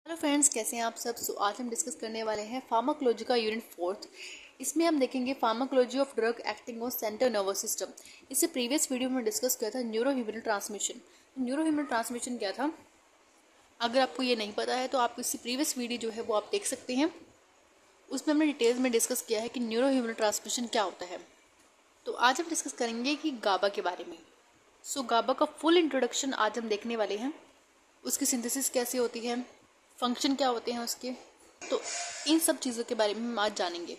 Hello friends, कैसे हैं आप सब। आज हम डिस्कस करने वाले हैं फार्माकोलॉजी का यूनिट 4। इसमें हम देखेंगे pharmacology of drug acting on central nervous system. इससे प्रीवियस वीडियो में डिस्कस किया था neuro humoral transmission. Neuro humoral transmission क्या था, अगर आपको ये नहीं पता है तो आप इससे प्रीवियस वीडियो जो है वो आप देख सकते हैं। उसमें हमने डिटेल्स में डिस्कस किया है कि न्यूरो ह्यूमरल ट्रांसमिशन क्या होता है। तो आज हम डिस्कस करेंगे कि गाबा के बारे में। गाबा का फुल इंट्रोडक्शन आज हम देखने वाले हैं। उसकी सिंथेसिस कैसे होती है, फंक्शन क्या होते हैं उसके, तो इन सब चीज़ों के बारे में हम आज जानेंगे।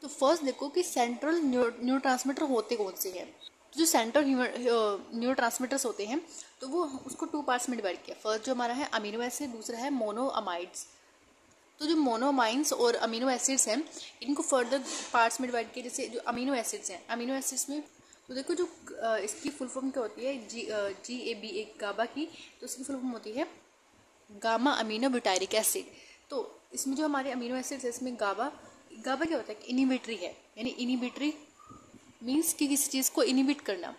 तो फर्स्ट देखो कि सेंट्रल न्यूरो ट्रांसमीटर होते कौन से हैं। तो जो सेंट्रल न्यूरो ट्रांसमीटर्स होते हैं तो वो उसको 2 पार्ट्स में डिवाइड किया। फर्स्ट जो हमारा है अमीनो एसिड, दूसरा है मोनोअमाइड्स। तो जो मोनोअमाइंस और अमीनो एसिड्स हैं इनको फर्दर पार्ट्स में डिवाइड किया। जैसे जो अमीनो एसिड्स हैं, अमीनो एसिड्स में तो देखो जो इसकी फुल फॉर्म क्या होती है, GABA एक गाबा की, तो इसकी फुल फॉर्म होती है गामा अमीनो ब्यूटारिक एसिड। तो इसमें जो हमारे अमीनो एसिड्स है इसमें गाबा क्या होता है, इनिबिटरी है, यानी इनिबिटरी मीन्स कि किसी चीज़ को इनिबिट करना।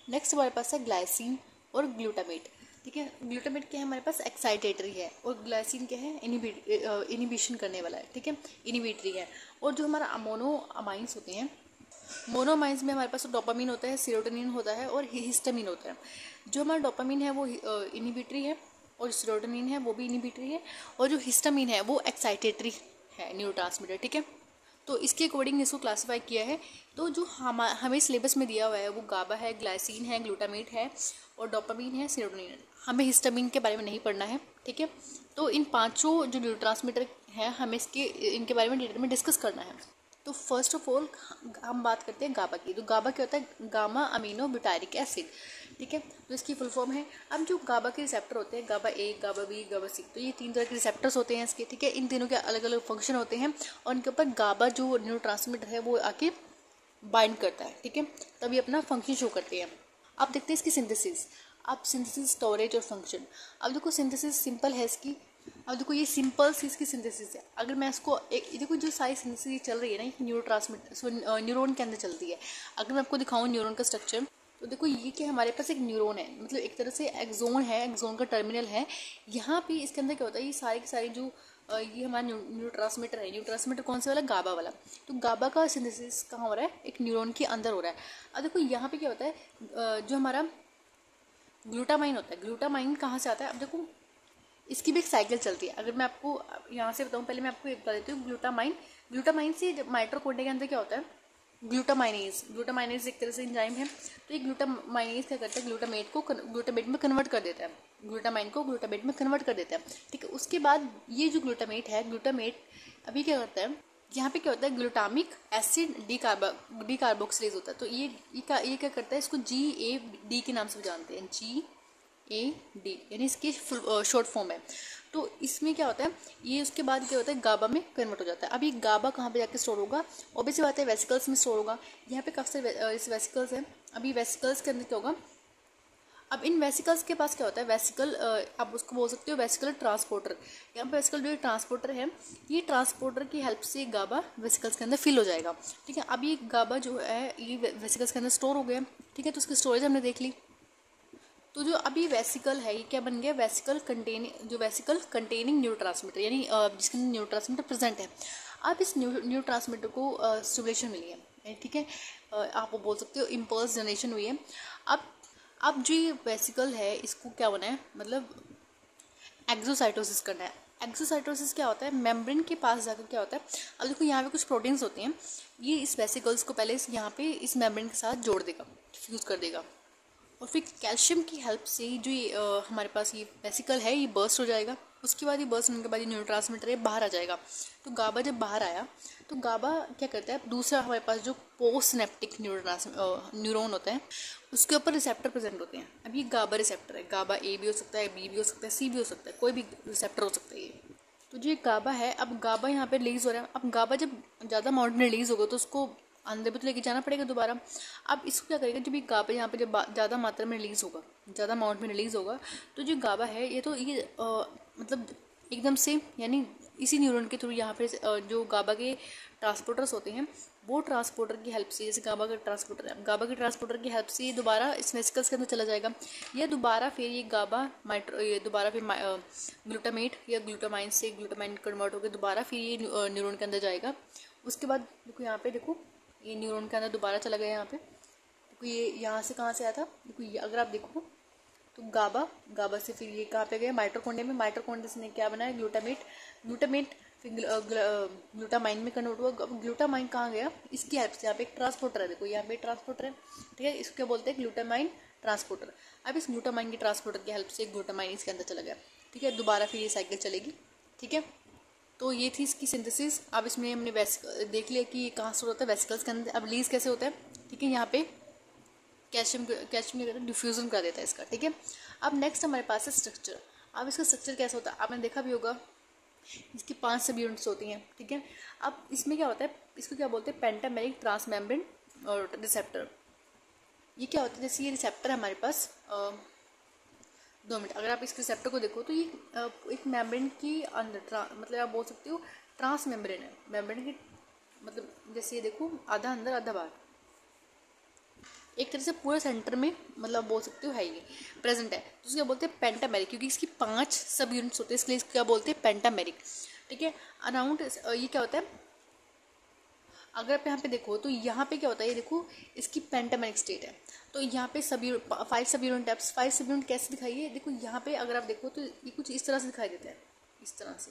नेक्स्ट हमारे पास है ग्लाइसिन और ग्लूटामेट। ठीक है, ग्लूटामेट क्या है हमारे पास, एक्साइटेटरी है, और ग्लाइसिन क्या है, इनिबिशन करने वाला है। ठीक है, इनिबिटरी है। और जो हमारा मोनोअमाइंस होते हैं, मोनोअमाइंस में हमारे पास डोपामीन होता है, सेरोटोनिन होता है और हिस्टामिन होता है। जो हमारा डोपामीन है वो इनिबिटरी है और सेरोटोनिन है वो भी इनिबिटरी है, और जो हिस्टामिन है वो एक्साइटेटरी है न्यूरोट्रांसमीटर। ठीक है, तो इसके अकॉर्डिंग इसको क्लासिफाई किया है। तो जो हमें सिलेबस में दिया हुआ है वो गाबा है, ग्लाइसिन है, ग्लूटामेट है और डोपामीन है, सेरोटोनिन है। हमें हिस्टामिन के बारे में नहीं पढ़ना है। ठीक है, तो इन पांचों जो न्यूरोट्रांसमीटर हैं हमें इनके बारे में डिटेल में डिस्कस करना है। तो फर्स्ट ऑफ ऑल हम बात करते हैं गाबा की। तो गाबा क्या होता है, गामा अमीनो ब्यूटारिक एसिड। ठीक है, तो इसकी फुल फॉर्म है। अब जो गाबा के रिसेप्टर होते हैं, गाबा ए, गाबा बी, गाबा सी, तो ये 3 तरह के रिसेप्टर्स होते हैं इसके। ठीक है, इन तीनों के अलग अलग फंक्शन होते हैं और इनके ऊपर गाबा जो न्यूरोट्रांसमीटर है वो आके बाइंड करता है। ठीक है, तभी अपना फंक्शन शो करते हैं। अब देखते हैं इसकी सिंथेसिस। अब सिंथेसिस, स्टोरेज और फंक्शन। अब देखो सिंथेसिस सिंपल है इसकी। अब देखो ये सिंपल सी इसकी सिंथेसिस है। अगर मैं इसको एक देखो जो सारी सिंथेसिस चल रही है ना, न्यूरो ट्रांसमीटर न्यूरॉन के अंदर चलती है। अगर मैं आपको दिखाऊं न्यूरॉन का स्ट्रक्चर, तो देखो ये क्या हमारे पास एक न्यूरॉन है, मतलब एक तरह से एक्सोन है, एक्सोन का टर्मिनल है। यहाँ पे इसके अंदर क्या होता है, ये सारी की सारी जो ये हमारा न्यूरो ट्रांसमीटर है। न्यूरो ट्रांसमीटर कौन से वाला, गाबा वाला। तो गाबा का सिंथेसिस कहाँ हो रहा है, एक न्यूरॉन के अंदर हो रहा है। अब देखो यहाँ पे क्या होता है, जो हमारा ग्लूटामाइन होता है, ग्लूटामाइन कहाँ से आता है। अब देखो इसकी भी एक साइकिल चलती है। अगर मैं आपको यहाँ से बताऊँ, पहले मैं आपको एक बता देती हूँ। ग्लूटामाइन से माइटोकॉन्ड्रिया के अंदर क्या होता है, ग्लूटामाइनेज एक तरह से एंजाइम है। तो ये ग्लूटामाइनेज क्या करता है, ग्लूटामेट को ग्लूटामेट में कन्वर्ट कर देता है, ग्लूटामाइन को ग्लूटामेट में कन्वर्ट कर देता है। ठीक है, उसके बाद ये जो ग्लूटामेट है, ग्लूटामेट अभी क्या करता है, यहाँ पे क्या होता है, ग्लूटामिक एसिड डीकार्बोक्सिलेज होता है। तो ये क्या करता है, इसको GAD के नाम से जानते हैं, GAD, यानी इसकी शॉर्ट फॉर्म है। तो इसमें क्या होता है, ये उसके बाद क्या होता है, गाबा में कन्वर्ट हो जाता है। अभी गाबा कहाँ पे जाके स्टोर होगा, ऑब्वियस बात है वेसिकल्स में स्टोर होगा। यहाँ पे काफ़ी सारे इस वेसिकल्स हैं। अभी वेसिकल्स के अंदर क्या होगा, अब इन वेसिकल्स के पास क्या होता है, वेसिकल आप उसको बोल सकते हो वेसिकल ट्रांसपोर्टर। यहाँ पे वेसिकल जो ट्रांसपोर्टर है, ये ट्रांसपोर्टर की हेल्प से गाबा वेसिकल्स के अंदर फिल हो जाएगा। ठीक है, अब ये गाबा जो है ये वेसिकल्स के अंदर स्टोर हो गया। ठीक है, तो उसकी स्टोरेज हमने देख ली। तो जो अभी वेसिकल है ये क्या बन गया, वेसिकल कंटेनिंग न्यूरोट्रांसमीटर, यानी जिसके अंदर न्यूरोट्रांसमीटर प्रेजेंट है। अब इस न्यूरोट्रांसमीटर को स्टिमुलेशन मिली है। ठीक है, आप वो बोल सकते हो इम्पल्स जनरेशन हुई है। अब जो ये वेसिकल है इसको क्या बना है, मतलब एक्सोसाइटोसिस करना है। एक्सोसाइटोसिस क्या होता है, मेम्ब्रेन के पास जाकर क्या होता है, अब देखो यहाँ पे कुछ प्रोटीन्स होते हैं, ये इस वेसिकल्स को पहले यहाँ पे इस मेम्ब्रेन के साथ जोड़ देगा, फ्यूज कर देगा, और फिर कैल्शियम की हेल्प से जो ये हमारे पास ये वेसिकल है ये बर्स्ट हो जाएगा। उसके बाद ये बर्स्ट होने के बाद ये न्यूरोट्रांसमीटर है बाहर आ जाएगा। तो गाबा जब बाहर आया तो गाबा क्या करता है, दूसरा हमारे पास जो पोस्ट सिनेप्टिक न्यूरॉन होता है उसके ऊपर रिसेप्टर प्रेजेंट होते हैं। अब ये गाबा रिसेप्टर है, गाबा A भी हो सकता है, B भी हो सकता है, C भी हो सकता है, कोई भी रिसेप्टर हो सकता है ये। तो जो ये गाबा है, अब गाबा यहाँ पे रिलीज हो रहा है। अब गाबा जब ज़्यादा अमाउंट में रिलीज होगा तो उसको अंदर भी तो लेके जाना पड़ेगा दोबारा। अब इसको क्या करेगा, जब ये गाबा यहाँ पे जब ज़्यादा मात्रा में रिलीज़ होगा, ज़्यादा अमाउंट में रिलीज़ होगा, तो जो गाबा है ये तो ये मतलब एकदम से, यानी इसी न्यूरॉन के थ्रू यहाँ पे जो गाबा के ट्रांसपोर्टर्स होते हैं वो ट्रांसपोर्टर की हेल्प से, जैसे गाबा का ट्रांसपोर्टर है, गाबा के ट्रांसपोर्टर की हेल्प से ये दोबारा इस वेसिकल्स के अंदर चला जाएगा। ये दोबारा फिर ये गाबा ये दोबारा फिर ग्लूटामेट या ग्लूटामाइन से ग्लूटामाइन कन्वर्ट होकर दोबारा फिर ये न्यूरॉन के अंदर जाएगा। उसके बाद देखो यहाँ पे, देखो ये न्यूरॉन के अंदर दोबारा चला गया। यहाँ पे देखो ये यहाँ से कहाँ से आया था, देखो ये अगर आप देखो तो गाबा से फिर ये कहाँ पे गया, माइटोकॉन्ड्रिया में। माइटोकॉन्ड्रिया से ने क्या बनाया, ग्लूटामेट फिर ग्लूटामाइन में कन्वर्ट हुआ। ग्लूटामाइन कहाँ गया, इसकी हेल्प से। यहाँ पे एक ट्रांसपोर्टर है, देखो यहाँ पे ट्रांसपोर्टर है, ठीक है, इसको क्या बोलते हैं, ग्लूटामाइन ट्रांसपोर्टर। अब इस ग्लूटामाइन की ट्रांसपोर्टर की हेल्प से ग्लूटामाइन इसके अंदर चला गया, ठीक है, दोबारा फिर ये साइकिल चलेगी, ठीक है। तो ये थी इसकी सिंथेसिस। अब इसमें हमने देख लिया कि ये कहाँ से होता है, वेसिकल्स के अंदर। अब रिलीज कैसे होता है, ठीक है, यहाँ पे कैल्शियम डिफ्यूजन कर देता है इसका, ठीक है। अब नेक्स्ट हमारे पास है स्ट्रक्चर। अब इसका स्ट्रक्चर कैसा होता है, आपने देखा भी होगा, इसकी 5 सब यूनिट्स होती हैं, ठीक है। अब इसमें क्या होता है, इसको क्या बोलते हैं, पेंटामेरिक ट्रांसमेम्ब्रेन और रिसेप्टर। ये क्या होता है, जैसे ये रिसेप्टर है हमारे पास, 2 मिनट, अगर आप इस रिसेप्टर को देखो तो ये एक मेम्ब्रेन की अंदर मतलब आप बोल सकते हो ट्रांस मेम्ब्रेन है। मेम्ब्रेन की मतलब जैसे ये देखो, आधा अंदर आधा बाहर, एक तरह से पूरे सेंटर में मतलब बोल सकते हो है ये प्रेजेंट है। तो उसको क्या बोलते हैं, पेंटामेरिक, क्योंकि इसकी 5 सब यूनिट्स होते हैं, इसलिए इसको क्या बोलते हैं, पेंटामेरिक, ठीक है। अराउंड ये क्या होता है, अगर आप यहाँ पे देखो तो यहाँ पे क्या होता है, ये देखो इसकी पेंटामेरिक स्टेट है। तो यहाँ पे 5 सब यूनिट टाइप्स, 5 सब यूनिट कैसे दिखाई है, देखो यहाँ पे अगर आप देखो तो ये कुछ इस तरह से दिखाई देता है, इस तरह से,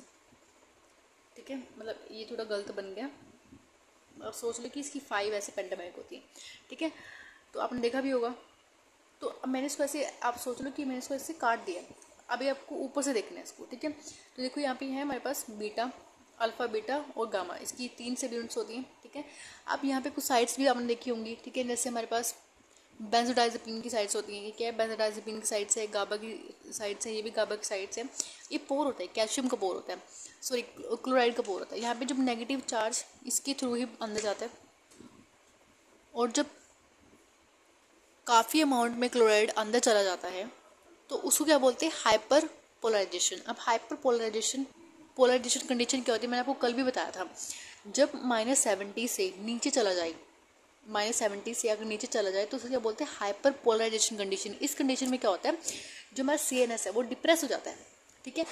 ठीक है। मतलब ये थोड़ा गलत बन गया, अब सोच लो कि इसकी 5 ऐसे पेंटामेरिक होती है, ठीक है। तो आपने देखा भी होगा। तो अब मैंने इसको ऐसे, आप सोच लो कि मैंने इसको ऐसे काट दिया, अभी आपको ऊपर से देखना है इसको, ठीक है। तो देखो यहाँ पे है हमारे पास बीटा, अल्फा, बीटा और गामा, इसकी 3 सब यूनिट्स होती हैं, ठीक है। अब यहाँ पे कुछ साइड्स भी आपने देखी होंगी, ठीक है, जैसे हमारे पास बेंजोडाइजेपिन की साइड्स होती हैं। ये क्या है, बेंजोडाइजेपिन की साइड से, गाबा की साइड से, ये भी गाबा की साइड से। ये पोर होता है, कैल्शियम का पोर होता है, सॉरी क्लोराइड का पोर होता है। यहाँ पे जब नेगेटिव चार्ज इसके थ्रू ही अंदर जाता है, और जब काफ़ी अमाउंट में क्लोराइड अंदर चला जाता है तो उसको क्या बोलते हैं, हाइपर पोलराइजेशन। अब हाइपर पोलराइजेशन कंडीशन क्या होती है, मैंने आपको कल भी बताया था। जब -70 से नीचे चला जाए, -70 से अगर नीचे चला जाए तो उसको क्या बोलते हैं, हाइपर पोलराइजेशन कंडीशन। इस कंडीशन में क्या होता है, जो हमारा CNS है वो डिप्रेस हो जाता है, ठीक है।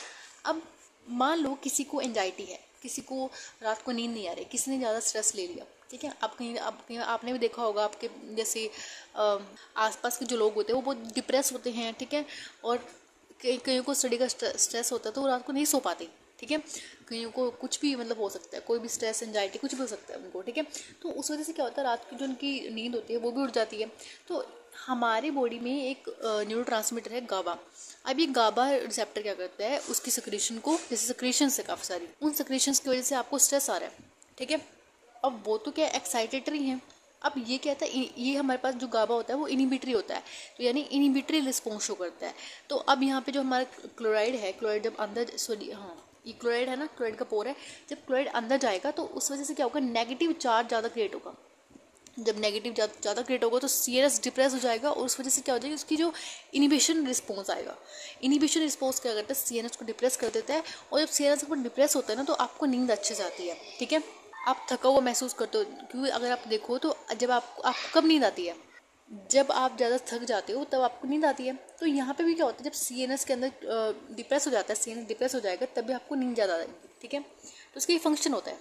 अब मान लो किसी को एंजाइटी है, किसी को रात को नींद नहीं आ रही, किसी ने ज़्यादा स्ट्रेस ले लिया, ठीक है। आप कहीं आपने भी देखा होगा, आपके जैसे आसपास के जो लोग होते हैं वो बहुत डिप्रेस होते हैं, ठीक है। और कईयों को स्टडी का स्ट्रेस होता है तो वो रात को नहीं सो पाते, ठीक है। कईयों को कुछ भी मतलब हो सकता है, कोई भी स्ट्रेस एंजाइटी कुछ भी हो सकता है उनको, ठीक है। तो उस वजह से क्या होता है, रात की जो उनकी नींद होती है वो भी उड़ जाती है। तो हमारी बॉडी में एक न्यूरोट्रांसमीटर है गाबा। अब ये गाबा रिसेप्टर क्या करता है, उसकी सिक्रीशन को, जैसे सिक्रीशंस है काफ़ी सारी, उन सिक्रीशंस की वजह से आपको स्ट्रेस आ रहा है, ठीक है। अब वो तो क्या एक्साइटेटरी हैं। अब ये क्या था, ये हमारे पास जो गाबा होता है वो इनिबिटरी होता है, तो यानी इनिबिटरी रिस्पॉन्स शो करता है। तो अब यहाँ पे जो हमारा क्लोराइड है, क्लोराइड जब अंदर, सॉरी हाँ ये क्लोराइड है ना, क्लोराइड का पोर है, जब क्लोराइड अंदर जाएगा तो उस वजह से क्या होगा, नेगेटिव चार्ज ज़्यादा क्रिएट होगा। जब नेगेटिव ज़्यादा क्रिएट होगा तो CNS डिप्रेस हो जाएगा, और उस वजह से क्या हो जाएगी, उसकी जो इनिबिशन रिस्पॉन्स आएगा। इनिबिशन रिस्पॉन्स क्या करता है, CNS को डिप्रेस कर देता है, और जब CNS को डिप्रेस होता है ना तो आपको नींद अच्छे से आती है, ठीक है। आप थका हुआ महसूस करते हो, क्योंकि अगर आप देखो तो जब आपको कब नींद आती है, जब आप ज़्यादा थक जाते हो तब आपको नींद आती है। तो यहाँ पे भी क्या होता है, जब CNS के अंदर डिप्रेस हो जाता है, CNS डिप्रेस हो जाएगा तब भी आपको नींद ज़्यादा आएगी, ठीक है। तो उसका ये फंक्शन होता है।